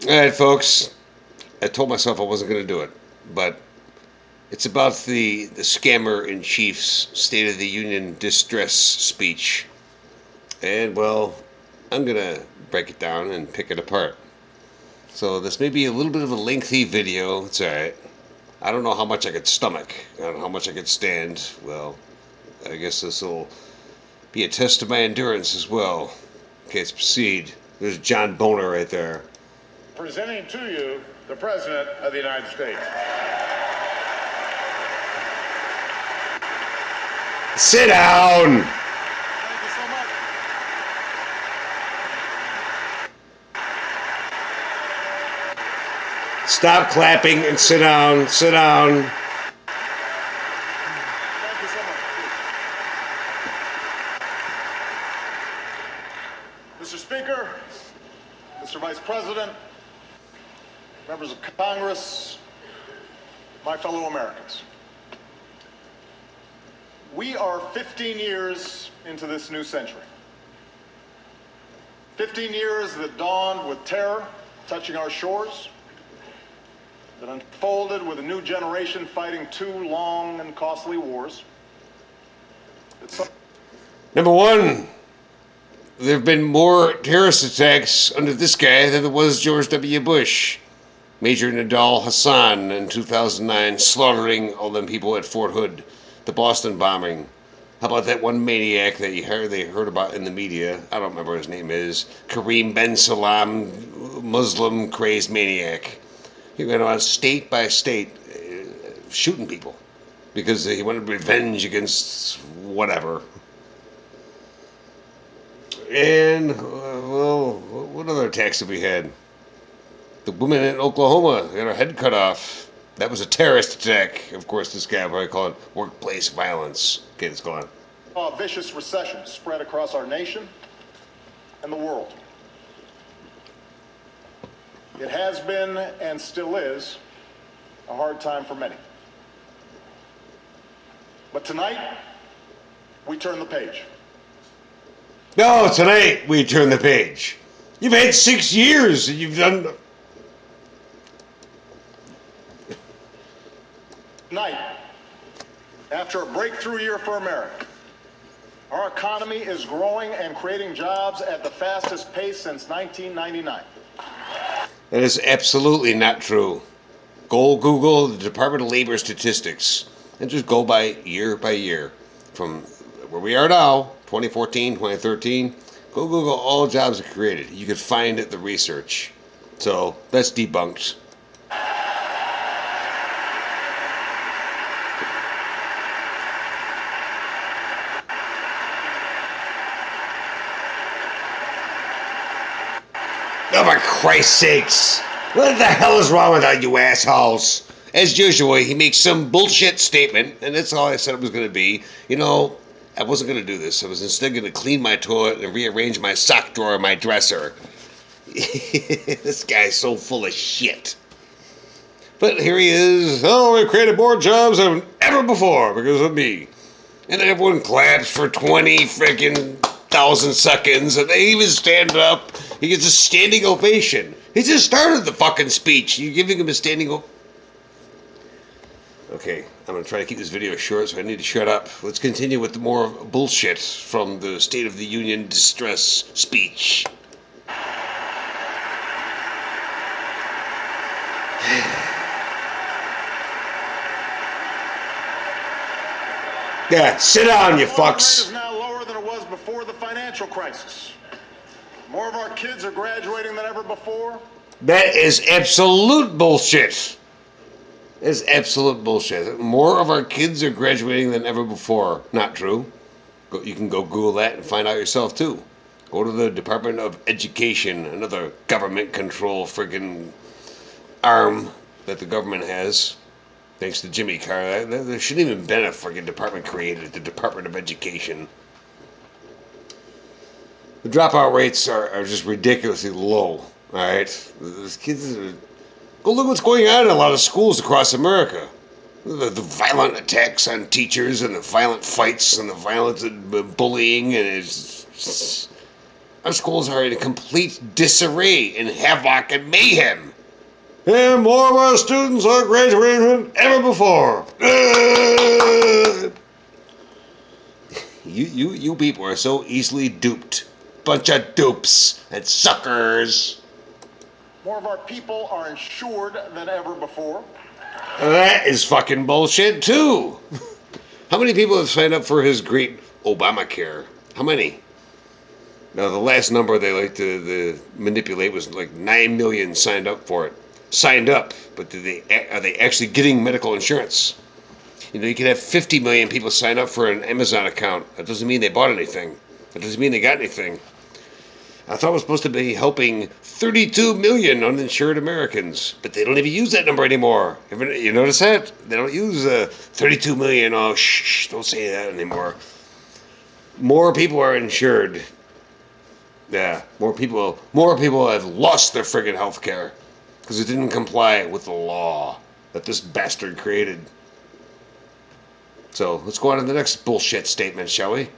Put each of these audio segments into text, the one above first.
All right, folks. I told myself I wasn't going to do it, but it's about the scammer in chief's State of the Union distress speech, and well, I'm going to break it down and pick it apart. So this may be a little bit of a lengthy video. It's all right. I don't know how much I could stomach. I don't know how much I could stand. Well, I guess this will be a test of my endurance as well. Okay, let's proceed. There's John Boner right there. Presenting to you the President of the United States. Sit down! Thank you so much. Stop clapping and sit down. Sit down. Thank you so much. Mr. Speaker, Mr. Vice President, members of Congress, my fellow Americans. We are 15 years into this new century. 15 years that dawned with terror touching our shores, that unfolded with a new generation fighting two long and costly wars. Number one, there have been more terrorist attacks under this guy than there was George W. Bush. Major Nadal Hassan in 2009 slaughtering all them people at Fort Hood. The Boston bombing. How about that one maniac that they heard about in the media? I don't remember what his name is. Kareem Ben Salam, Muslim crazed maniac. He went on state by state shooting people because he wanted revenge against whatever. And, well, what other attacks have we had? The woman in Oklahoma had her head cut off. That was a terrorist attack. Of course, this guy probably called it workplace violence. Okay, let's go on. A vicious recession spread across our nation and the world. It has been and still is a hard time for many. But tonight, we turn the page. No, tonight we turn the page. You've had 6 years and you've done... Tonight, after a breakthrough year for America, our economy is growing and creating jobs at the fastest pace since 1999. That is absolutely not true. Go Google the Department of Labor statistics and just go by year from where we are now, 2014, 2013. Go Google all jobs are created. You can find the research. So that's debunked. Oh, for Christ's sakes. What the hell is wrong with all you assholes? As usual, he makes some bullshit statement, and that's all I said it was going to be. You know, I wasn't going to do this. I was instead going to clean my toilet and rearrange my sock drawer in my dresser. This guy's so full of shit. But here he is. Oh, we created more jobs than ever before because of me. And then everyone claps for 20 freaking thousand seconds, and they even stand up. He gets a standing ovation. He just started the fucking speech. You're giving him a standing ovation. Okay, I'm going to try to keep this video short, so I need to shut up. Let's continue with more bullshit from the State of the Union distress speech. Yeah, sit down, you fucks. Unemployment rate is now lower than it was before the financial crisis. More of our kids are graduating than ever before. That is absolute bullshit. That is absolute bullshit. More of our kids are graduating than ever before. Not true. You can go Google that and find out yourself too. Go to the Department of Education, another government control friggin' arm that the government has. Thanks to Jimmy Carter. There shouldn't even been a friggin' department created, the Department of Education. The dropout rates are just ridiculously low. Alright? Those kids are... Go look what's going on in a lot of schools across America. The violent attacks on teachers and the violent fights and the violent bullying, and it's Our schools are in complete disarray and havoc and mayhem. And more of our students are graduating than ever before. You people are so easily duped. Bunch of dupes and suckers. More of our people are insured than ever before. That is fucking bullshit too. How many people have signed up for his great Obamacare? How many? Now the last number they like to manipulate was like 9 million signed up for it. Signed up, but are they actually getting medical insurance? You know, you could have 50 million people sign up for an Amazon account. That doesn't mean they bought anything. That doesn't mean they got anything. I thought it was supposed to be helping 32 million uninsured Americans, but they don't even use that number anymore. You notice that? They don't use 32 million. Oh, shh, don't say that anymore. More people are insured. Yeah, more people have lost their friggin' health care because it didn't comply with the law that this bastard created. So let's go on to the next bullshit statement, shall we?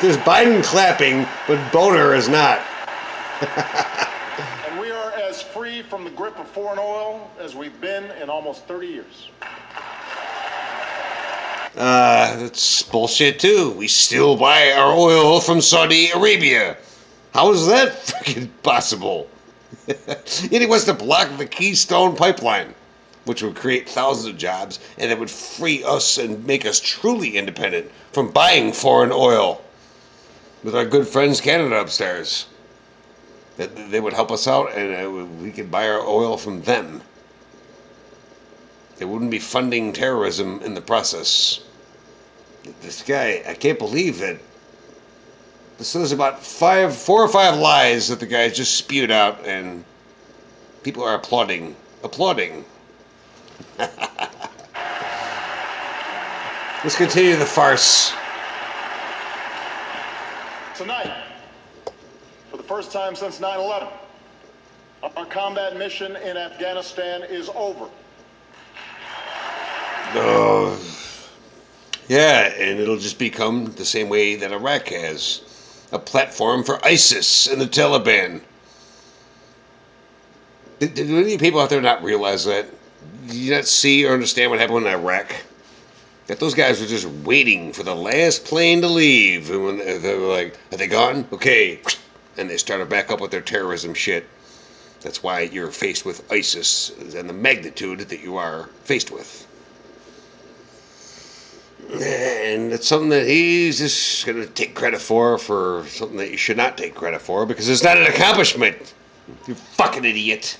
There's Biden clapping, but Boner is not. And we are as free from the grip of foreign oil as we've been in almost 30 years. That's bullshit too. We still buy our oil from Saudi Arabia. How is that freaking possible? Yet he wants to block the Keystone Pipeline, which would create thousands of jobs and it would free us and make us truly independent from buying foreign oil with our good friends Canada upstairs. That they would help us out and we could buy our oil from them. They wouldn't be funding terrorism in the process. This guy, I can't believe that. So there's about 4 or 5 lies that the guy just spewed out, and people are applauding. Let's continue the farce. Tonight, for the first time since 9/11, our combat mission in Afghanistan is over. Yeah, and it'll just become the same way that Iraq has. A platform for ISIS and the Taliban. Did any people out there not realize that? Did you not see or understand what happened in Iraq? That those guys were just waiting for the last plane to leave. And when they were like, are they gone? Okay. And they started back up with their terrorism shit. That's why you're faced with ISIS and the magnitude that you are faced with. And it's something that he's just going to take credit for something that you should not take credit for because it's not an accomplishment. You fucking idiot.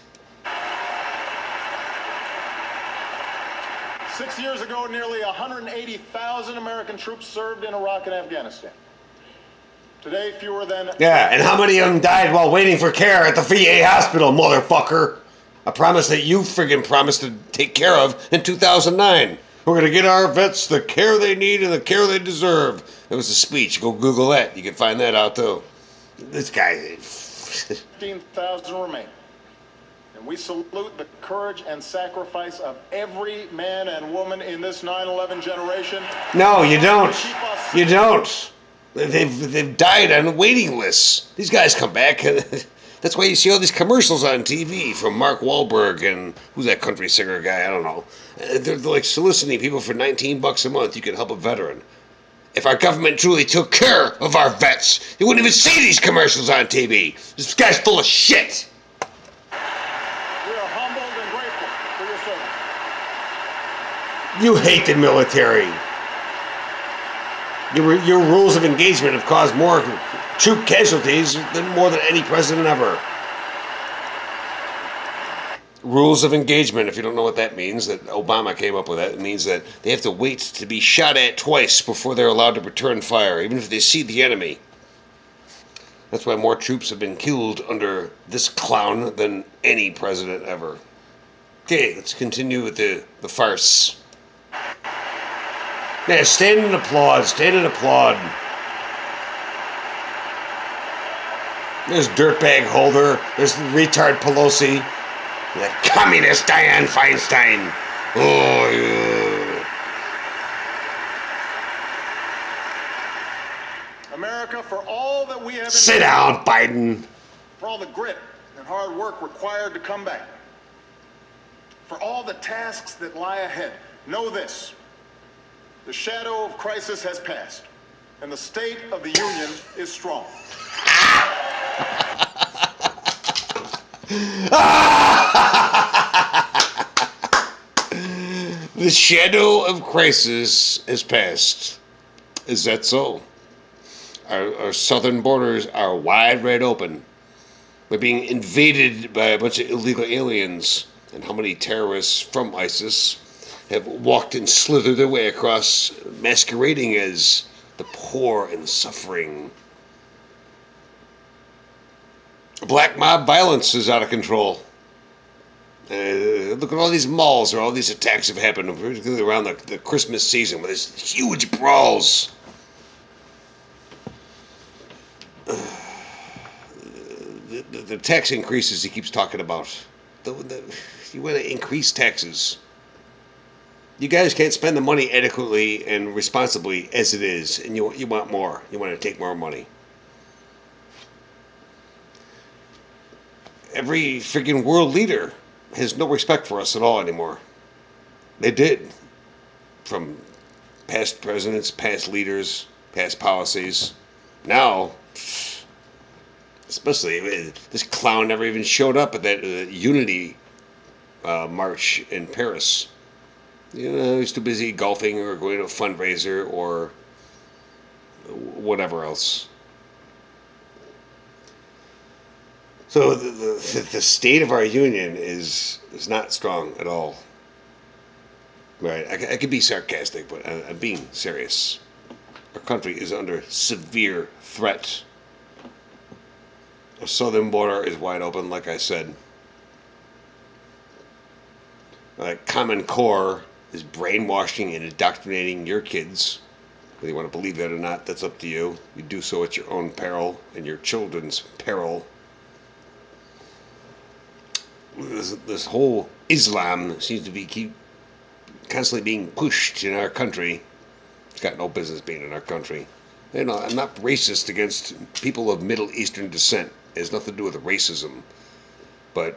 6 years ago, nearly 180,000 American troops served in Iraq and Afghanistan. Today, fewer than... Yeah, and how many of them died while waiting for care at the VA hospital, motherfucker? A promise that you friggin' promised to take care of in 2009. We're going to get our vets the care they need and the care they deserve. It was a speech. Go Google that. You can find that out, too. This guy... 15,000 remain. And we salute the courage and sacrifice of every man and woman in this 9/11 generation. No, you don't. You don't. They've died on waiting lists. These guys come back. That's why you see all these commercials on TV from Mark Wahlberg and who's that country singer guy? I don't know. They're like soliciting people for $19 a month. You can help a veteran. If our government truly took care of our vets, they wouldn't even see these commercials on TV. This guy's full of shit. We are humbled and grateful for your service. You hate the military. Your rules of engagement have caused more troop casualties than more than any president ever. Rules of engagement, if you don't know what that means, that Obama came up with that, it means that they have to wait to be shot at twice before they're allowed to return fire, even if they see the enemy. That's why more troops have been killed under this clown than any president ever. Okay, let's continue with the farce. Yeah, stand and applaud. There's dirtbag Holder. There's retard Pelosi. The communist Dianne Feinstein. Oh, yeah. America, for all that we have Sit down, Biden. for all the grit and hard work required to come back, for all the tasks that lie ahead, know this: the shadow of crisis has passed, and the state of the union is strong. The shadow of crisis has passed. Is that so? Our southern borders are wide red open. We're being invaded by a bunch of illegal aliens. And how many terrorists from ISIS have walked and slithered their way across, masquerading as the poor and suffering? Black mob violence is out of control. Look at all these malls where all these attacks have happened, particularly around the Christmas season, with these huge brawls. The tax increases he keeps talking about. You want to increase taxes. You guys can't spend the money adequately and responsibly as it is, and you want more. You want to take more money. Every freaking world leader has no respect for us at all anymore. They did. From past presidents, past leaders, past policies. Now, especially, this clown never even showed up at that unity march in Paris. You know, he's too busy golfing or going to a fundraiser or whatever else. So the state of our union is not strong at all. Right? I could be sarcastic, but I'm being serious. Our country is under severe threat. Our southern border is wide open, like I said. Common Core is brainwashing and indoctrinating your kids. Whether you want to believe that or not, that's up to you. You do so at your own peril and your children's peril. This whole Islam seems to be constantly being pushed in our country. It's got no business being in our country. You know, I'm not racist against people of Middle Eastern descent. It has nothing to do with racism. But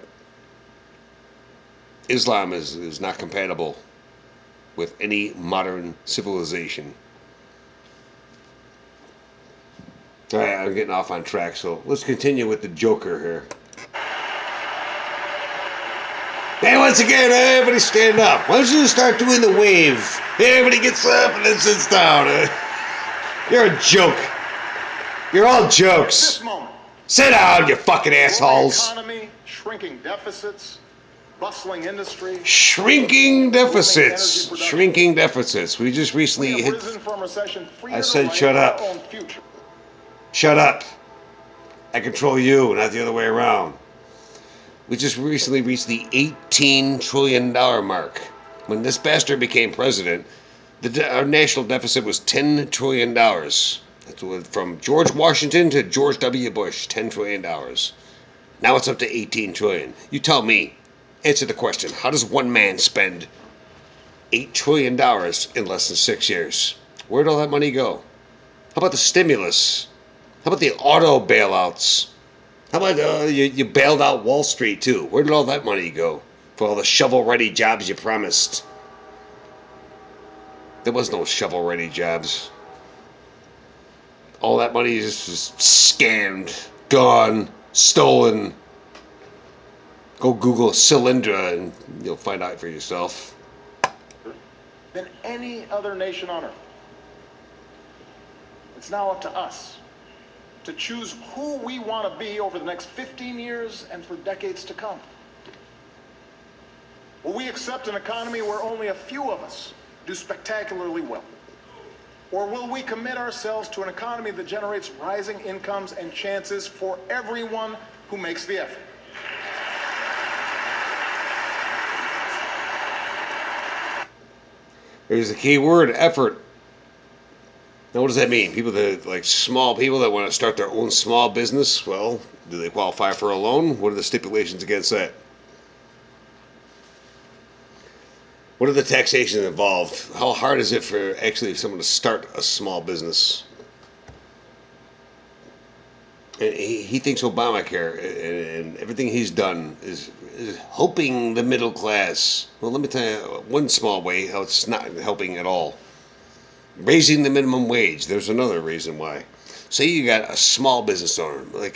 Islam is not compatible with any modern civilization. All right, I'm getting off on track, so let's continue with the Joker here. And once again, everybody stand up. Why don't you just start doing the wave? Everybody gets up and then sits down. You're a joke. You're all jokes. This moment, Sit down, you fucking assholes. economy, shrinking deficits, bustling industry. Shrinking deficits. Shrinking deficits. We just recently We have hit. risen from recession free I to said write shut our up. own future. Shut up. I control you, not the other way around. We just recently reached the $18 trillion mark. When this bastard became president, our national deficit was $10 trillion. That's from George Washington to George W. Bush, $10 trillion. Now it's up to $18 trillion. You tell me. Answer the question. How does one man spend $8 trillion in less than 6 years? Where'd all that money go? How about the stimulus? How about the auto bailouts? How about you bailed out Wall Street too? Where did all that money go for all the shovel-ready jobs you promised? There was no shovel-ready jobs. All that money is just scammed, gone, stolen. Go Google Cylindra and you'll find out for yourself. Than any other nation on earth. It's now up to us to choose who we want to be over the next 15 years and for decades to come. Will we accept an economy where only a few of us do spectacularly well? Or will we commit ourselves to an economy that generates rising incomes and chances for everyone who makes the effort? There's the key word, effort. Now, what does that mean? People that, like small people that want to start their own small business, well, do they qualify for a loan? What are the stipulations against that? What are the taxations involved? How hard is it for actually someone to start a small business? And he thinks Obamacare and everything he's done is helping the middle class. Well, let me tell you one small way how it's not helping at all. Raising the minimum wage. There's another reason why. Say you got a small business owner, like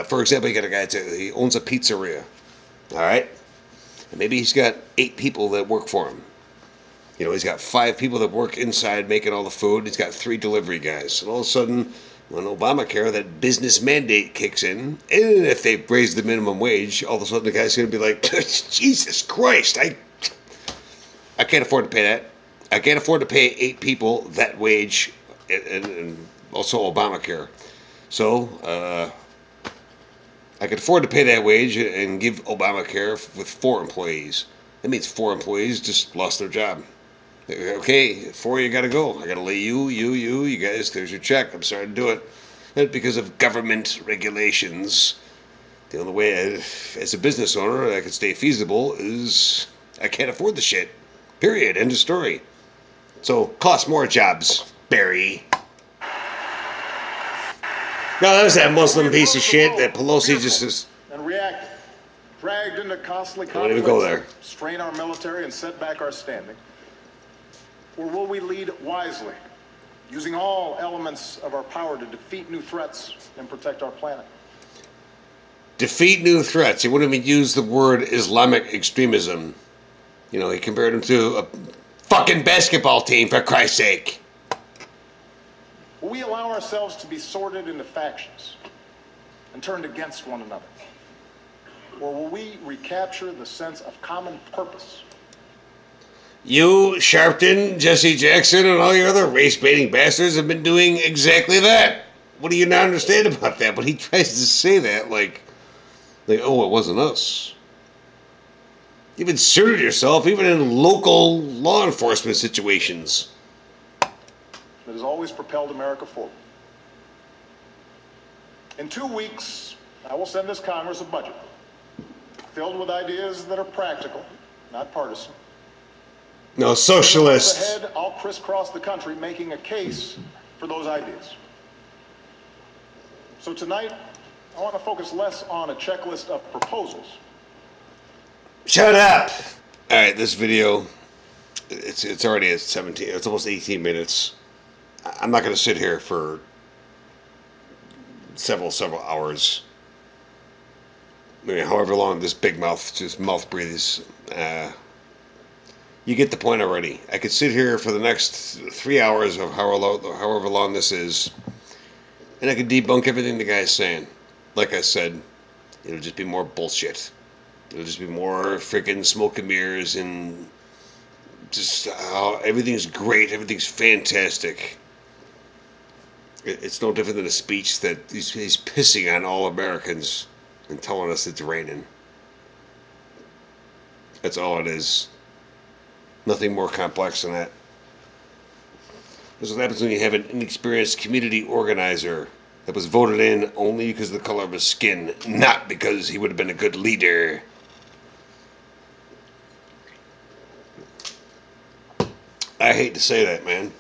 for example, you got a guy he owns a pizzeria. All right, and maybe he's got 8 people that work for him. You know, he's got 5 people that work inside making all the food. He's got 3 delivery guys. And all of a sudden, when Obamacare, that business mandate kicks in, and if they raise the minimum wage, all of a sudden the guy's going to be like, Jesus Christ, I can't afford to pay that. I can't afford to pay 8 people that wage and also Obamacare. So, I could afford to pay that wage and give Obamacare with 4 employees. That means 4 employees just lost their job. Okay, 4 you gotta go. I gotta lay you guys, there's your check. I'm sorry to do it. But because of government regulations, the only way as a business owner I can stay feasible is I can't afford the shit. Period. End of story. So, cost more jobs, Barry. No, that was that Muslim piece of shit that Pelosi just is. And reacted, dragged into costly Don't even go there. strain our military and set back our standing. Or will we lead wisely, using all elements of our power to defeat new threats and protect our planet? Defeat new threats. He wouldn't even use the word Islamic extremism. You know, he compared him to a fucking basketball team, for Christ's sake. Will we allow ourselves to be sorted into factions and turned against one another? Or will we recapture the sense of common purpose? You, Sharpton, Jesse Jackson, and all your other race-baiting bastards have been doing exactly that. What do you not understand about that? But he tries to say that like, oh, it wasn't us. You've inserted yourself even in local law enforcement situations. That has always propelled America forward. In 2 weeks, I will send this Congress a budget filled with ideas that are practical, not partisan. No, socialist. Ahead, I'll crisscross the country making a case for those ideas. So tonight, I want to focus less on a checklist of proposals. Shut up! Alright, this video, it's already at 17, it's almost 18 minutes. I'm not going to sit here for several hours. Maybe however long this big mouth just mouth breathes. You get the point already. I could sit here for the next 3 hours of however long this is, and I could debunk everything the guy's saying. Like I said, it'll just be more bullshit. It'll just be more freaking smoke and mirrors and just everything's great, everything's fantastic. It's no different than a speech that he's pissing on all Americans and telling us it's raining. That's all it is. Nothing more complex than that. This is what happens when you have an inexperienced community organizer that was voted in only because of the color of his skin, not because he would have been a good leader. I hate to say that, man.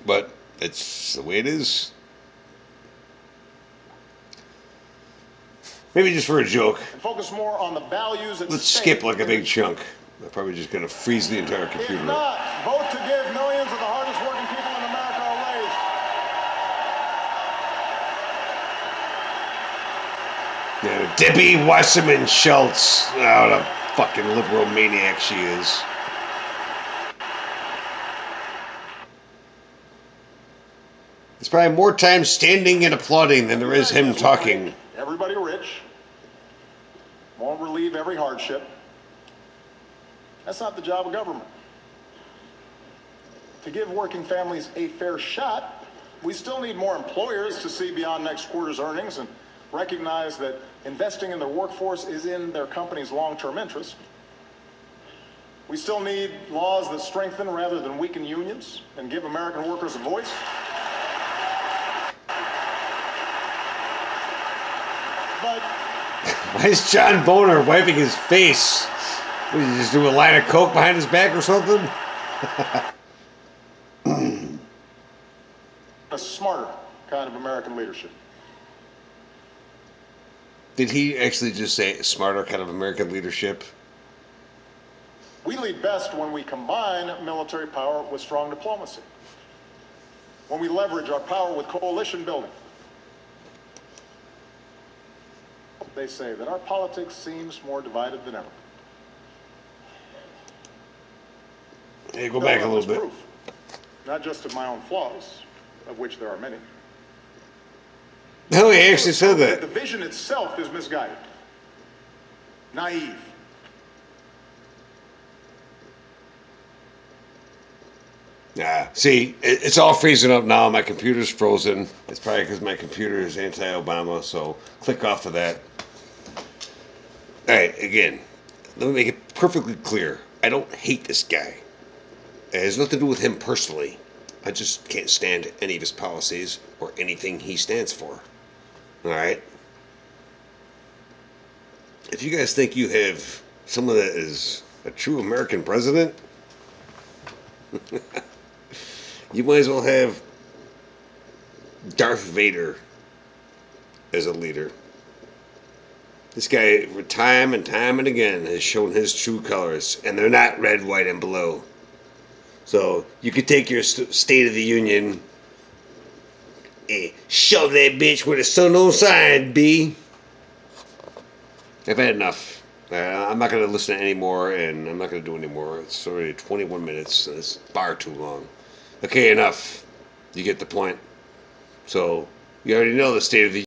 But it's the way it is. Maybe just for a joke. And focus more on the values at Let's stake. skip like a big chunk. I'm probably just going to freeze the entire computer. If not, vote to give millions of the hardest working people in America a raise. Yeah, Debbie Wasserman Schultz. Oh, what a fucking liberal maniac she is. There's probably more time standing and applauding than there is him talking. Everybody rich. Won't relieve every hardship. That's not the job of government. To give working families a fair shot, we still need more employers to see beyond next quarter's earnings and recognize that investing in their workforce is in their company's long-term interest. We still need laws that strengthen rather than weaken unions and give American workers a voice. But why is John Boner wiping his face? What, did he just do a line of coke behind his back or something? A smarter kind of American leadership. Did he actually just say smarter kind of American leadership? We lead best when we combine military power with strong diplomacy, when we leverage our power with coalition building. They say that our politics seems more divided than ever. Hey, go back a little bit. Proof, not just of my own flaws, of which there are many. No, he actually said that. The vision itself is misguided, naive. Yeah, see, it's all freezing up now. My computer's frozen. It's probably because my computer is anti-Obama, so click off of that. All right, again, let me make it perfectly clear. I don't hate this guy. It has nothing to do with him personally. I just can't stand any of his policies or anything he stands for. All right? If you guys think you have someone that is a true American president, you might as well have Darth Vader as a leader. This guy, time and time and again, has shown his true colors, and they're not red, white, and blue. So you could take your State of the Union and shove that bitch where the sun don't shine, B. I've had enough. I'm not going to listen to any more, and I'm not going to do any more. It's already 21 minutes. It's far too long. Okay, enough. You get the point. So you already know the State of the